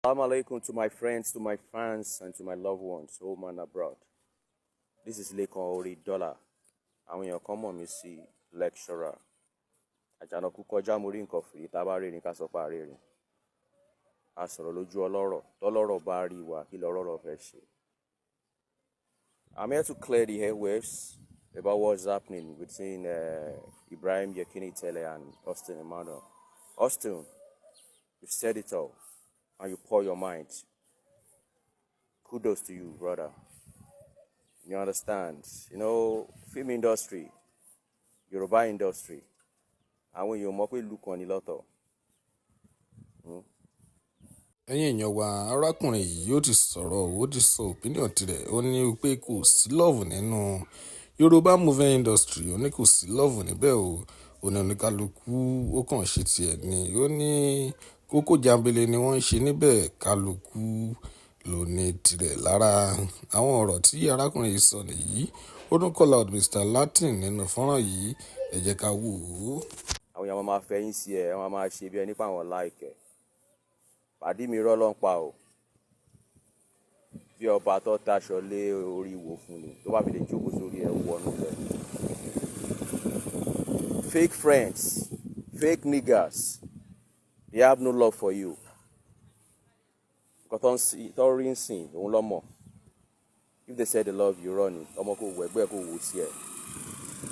Assalamu alaikum to my friends, to my fans, and to my loved ones, home and abroad. This is Lekon Ori Dollar. Àwọn èèyàn kan mọ̀ mí sí lecturer. Àjànàkú kọjá mo rí nǹkan fìrí tá a bá rí ni ká sọ pé àárẹ̀ rìn. A sọ̀rọ̀ lójú ọlọ́rọ̀ tọ́lọ́rọ̀ bá rí wa kí lọ́rọ̀ fẹ́ ṣe. I'm here to clear the airwaves about what's happening between Ibrahim Yekini Tele and Austin Emmanuel. Austin, you've said it all and you pour your mind. Kudos to you, brother. You understand? You know, film industry, Yoruba industry, and when you mọ̀ pé ìlú kan ni lọ́tọ̀. ẹ̀yin èèyàn wa arákùnrin yìí ó ti sọ̀rọ̀ ó ti sọ opinion tirẹ̀ ó ní pé kò sí love nínú Yorùbá movie industry ó ní kò sí love níbẹ̀ ó ní oníkálukú ó kàn ṣe tiẹ̀ ni ó ní kókó jambele ni wọ́n ń ṣe níbẹ̀ kálukú ló ní tirẹ̀ lára àwọn ọ̀rọ̀ tí arákùnrin yìí sọ nìyí ó tún call out Mr. Latin nínú fọ́nrán yìí ẹ jẹ́ ká wò ó. Àwọn èèyàn máa fẹ́ yín sí ẹ wọ́n máa ṣe bí ẹni pé àwọn láìkẹ́. Pàdí mi rọ́ ló ń pa o. Bí ọba tó taṣọ lé orí ìwò fún ni tó bá fi lè jókòó sórí ẹ̀ wọnú rẹ̀. Fake friends, fake niggas, they have no love for you. Nǹkan tó ń rí ń sìn òun lọ́mọ. If they say they love you, run it. Ọmọ kò wọ ẹgbẹ́ kò wò sí ẹ̀.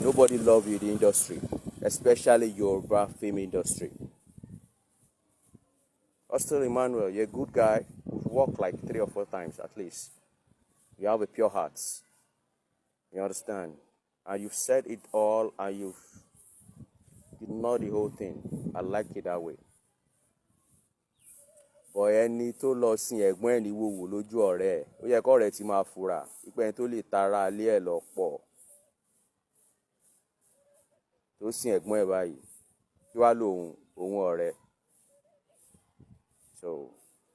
Nobody love you in the industry, especially Yoruba film industry. Austin Emmanuel, you're a good guy. We've worked like 3 or 4 times at least. You have a pure heart. You understand? And you've said it all and you know the whole thing. I like it that way. But ẹni tó lọ sin ẹ̀gbọ́n ẹ̀ ní wòwò lójú ọ̀rẹ́ ẹ̀ ó yẹ kó ọ̀rẹ́ ti máa fura pé ẹni tó lè tara alé ẹ̀ lọ pọ̀ tó sin ẹ̀gbọ́n ẹ̀ báyìí kí wá lòun ọ̀rẹ́. So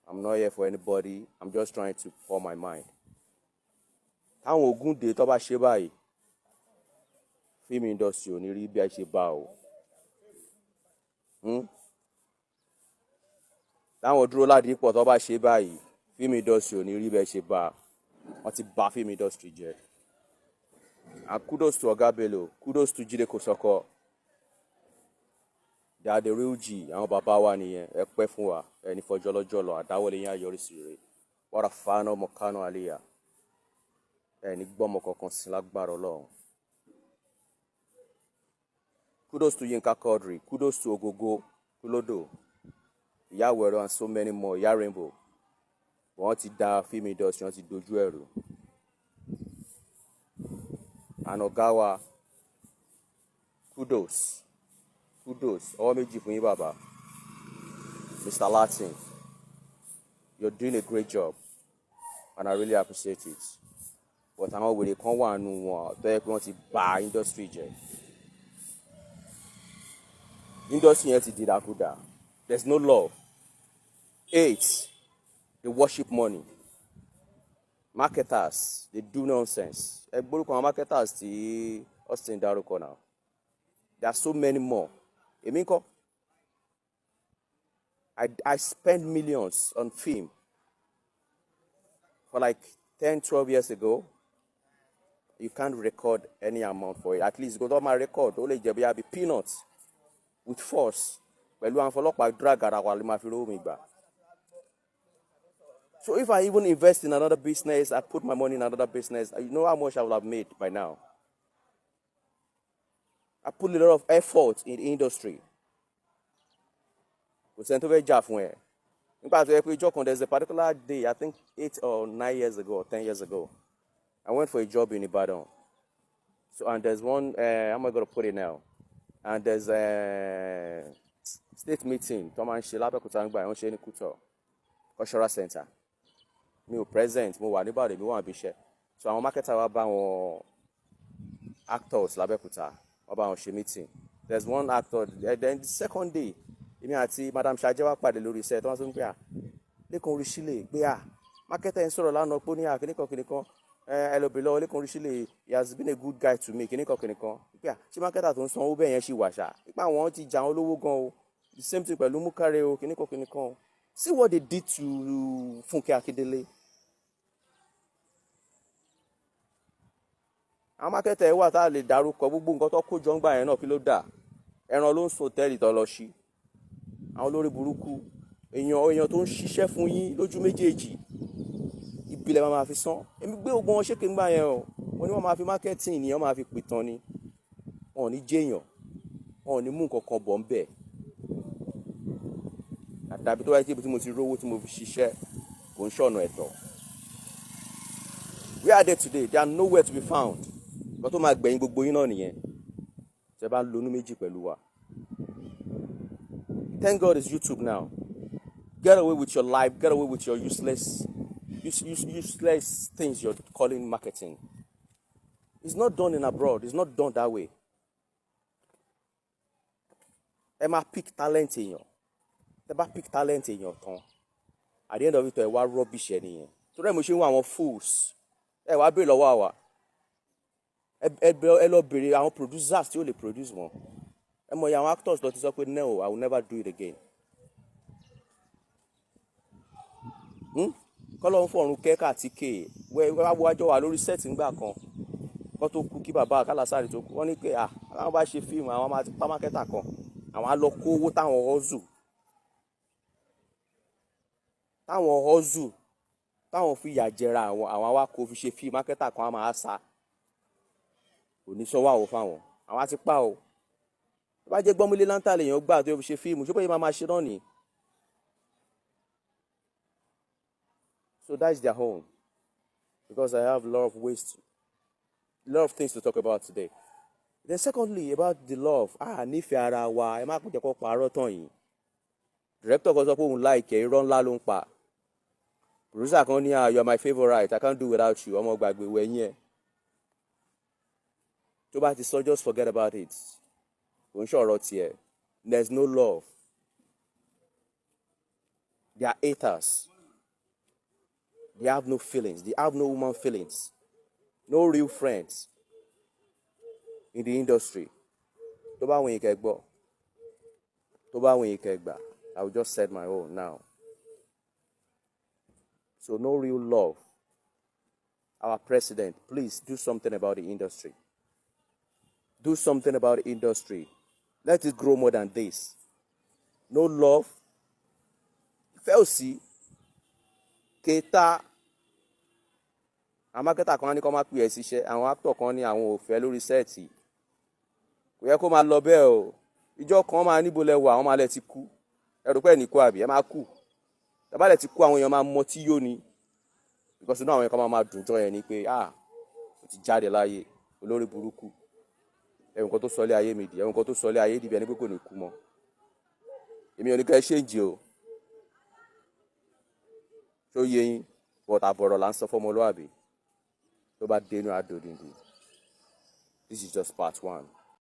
I'm not here for anybody. I'm just trying to pour my mind. Táwọn Ògúndé tó bá ṣe báyìí film industry ò ní rí bí a ṣe bá o. Táwọn Dúró Ládìpọ̀ tó bá ṣe báyìí film industry ò ní rí bí a ṣe bá. Wọ́n ti bà film industry jẹ́. And kudos to Oga Bello, kudos to Jide Kosoko. They are the real G. Àwọn bàbá wa nìyẹn. Ẹ pẹ́ fún wa. Ẹni fọjọ́ lọ́jọ́ lọ. Àdáwọlé yín ayọ̀rí sí rere. What a fan ọmọ Kánò Aliyah. Ẹni gbọ́mọ kankan sí lágbára Ọlọ́run. Kudos to Yinka Quadri. Kudos to Ogogo, Kulodo, Ìyá Wẹ̀rọ and so many more. Ìyá Rainbow. Wọ́n ti da film industry, wọ́n ti dojú ẹ̀rù. And ọ̀gá wa, kudos. Ọwọ́ méjì fún yín bàbá. Mr. Latin, you're doing a great job and I really appreciate it. But àwọn wèrè kan wà nù wọn tó yẹ pé wọ́n ti bà industry jẹ́. Industry yẹn ti dìdàkudà. There's no love. 8, they worship money. Marketers, they do nonsense. Ẹ gbórúkọ àwọn marketers tí Austin dárúkọ náà. There are so many more. Èmi ńkọ́? I spent millions on film for like 10, 12 years ago. You can't record any amount for it. At least go to my record. Only jẹ́ bí peanuts with force. Pẹ̀lú àwọn ọlọ́pàá drag ara wa lè máa fi rówó mi gbà. So if I even invest in another business, I put my money in another business, you know how much I would have made by now. I put a lot of effort in the industry. There's a particular day, I think 8 or 9 years ago, or 10 years ago, I went for a job in Ibadan. So, and there's one, how am I going to put it now? And there's a state meeting, cultural center. Me present, mo wà níbàdàn, mi wà níbi iṣẹ́. So àwọn marketer wa bá wọn actors l'Abẹ́òkúta, wọ́n bá wọn ṣe meeting. There's one actor, then the second day, èmi àti Madam Ṣajẹ́ wá pàdé lórí iṣẹ́ tí wọ́n sọ pé Lékan Oríṣìlẹ̀ pé marketer ń sọ̀rọ̀ lánàá pé ó ní kìnìkan ẹ lọ bèrè lọ́wọ́ Lékan Oríṣìlẹ̀, he has been a good guy to me kìnìkan pé ṣé marketer tó ń sanwó bẹ́ẹ̀ yẹn ṣì wà ṣá. Nípa àwọn ti jà wọn lówó gan o. The same thing pẹ̀lú Múkàrẹ́ o kìnìkan o. See what they did to Funke Akindele. Àwọn mákẹ́tà ẹ̀ wà tá a lè dárúkọ gbogbo nǹkan tó kó jọ ń gbà yẹn náà kí ló dà ẹran ló ń sùn tẹ́lì tó lọ sí àwọn olórí burúkú èèyàn tó ń ṣiṣẹ́ fún yín lójú méjèèjì ìbílẹ̀ máa fi san èmi gbé ogun wọn ṣéke ńgbà yẹn o wọn ni wọ́n máa fi marketing ni wọ́n máa fi pìtàn ni wọn ò ní jẹ́yàn wọn ò ní mú nǹkan kan bọ̀ ń bẹ̀ àtàbí tó wáyé tí ibi tí mo ti rówó tí mo fi ṣiṣẹ́ kò ń ṣọ̀nà ẹ̀tọ́. Where are they today? They are nowhere to be found. Nǹkan tó máa gbẹ̀yìn gbogbo yín náà nìyẹn tẹ́ bá ń lonú méjì pẹ̀lú wa. Thank God it's YouTube now. Get away with your life. Get away with your useless things you're calling marketing. It's not done in abroad. It's not done that way. Ẹ máa pick talent èèyàn. Tẹ́ bá pick talent èèyàn tán. At the end of it, ẹ wá rubbish ẹ nìyẹn. Torí ẹ̀ mo ṣe ń wá àwọn fools. Ẹ wá béèrè lọ́wọ́ àwa. Ẹ lọ béèrè àwọn producers tí ó lè produce wọn. Ẹ mọ̀ àwọn actors lọ ti sọ pé no, I will never do it again. Kọ́lọ́ ń fọ̀run kẹ́kà tí kè wá wájọ́ wà lórí set ńgbà kan kó tó kú kí bàbá Kálásárì tó kú wọ́n ní pé àwọn bá ṣe fíìmù àwọn máa ti pa mákẹ́tà kan àwọn á lọ kó owó táwọn hustle táwọn fi yà jẹra àwọn wá kó fi ṣe fíìmù mákẹ́tà kan á máa sá kò ní sọ wá o fáwọn àwọn á ti pa o tó bá jẹ́ gbọ́mílé láńtà lèèyàn gbà tó fi ṣe fíìmù ṣé bóyá máa ṣe náà nìyí. So that's their home. Because I have a lot of things to talk about today. Then secondly, about the love. Nífẹ̀ẹ́ ara wa, ẹ má kó jẹ́ kó parọ́ tán yìí. Director kan sọ pé òun láìkẹ́ irọ́ ńlá ló ń pa. Producer kan ní you are my favourite, I can't do without you. Ọmọ gbàgbé wẹ̀yìn ẹ̀. Tó bá ti sọ, just forget about it. Kò ń ṣọ̀rọ̀ tiẹ̀. There's no love. They are haters. They have no feelings. They have no human feelings. No real friends in the industry. Tó bá wọn ìkẹ́ gbọ́. Tó bá wọn ìkẹ́ gbà. I will just set my own now. So no real love. Our president, please do something about the industry. Do something about the industry. Let it grow more than this. No love. Ìfẹ́ òsì. Kẹta àwọn mákẹ́tà kan ní kó máa pè ẹ́ síṣẹ́ àwọn actor kan ní àwọn ò fẹ́ lórí sẹ́ẹ̀tì kò yẹ kó máa lọ bẹ́ẹ̀ o ìjọ kan máa níbo lẹ́wọ̀ àwọn máa lẹ́ ti kú ẹrù pẹ́ ní kú àbí ẹ máa kú tàbálẹ̀ ti kú àwọn èèyàn máa mọ tí yóò ní because inú àwọn èèyàn kan máa dùn jọ yẹn ni pé ó ti jáde láyé olórí burúkú ẹ̀wọ̀n kan tó sọlé ayé mi dì ẹ̀wọ̀n kan tó sọlé ayé dì bí ẹni pé kò ní kú mọ́ èmi ò ní kẹ́ ẹ ṣéǹjì o tó yẹ yín but àbọ̀rọ̀ là ń sọ fọmọlúwàbí tó bá dénú àdòdìndì. This is just part 1.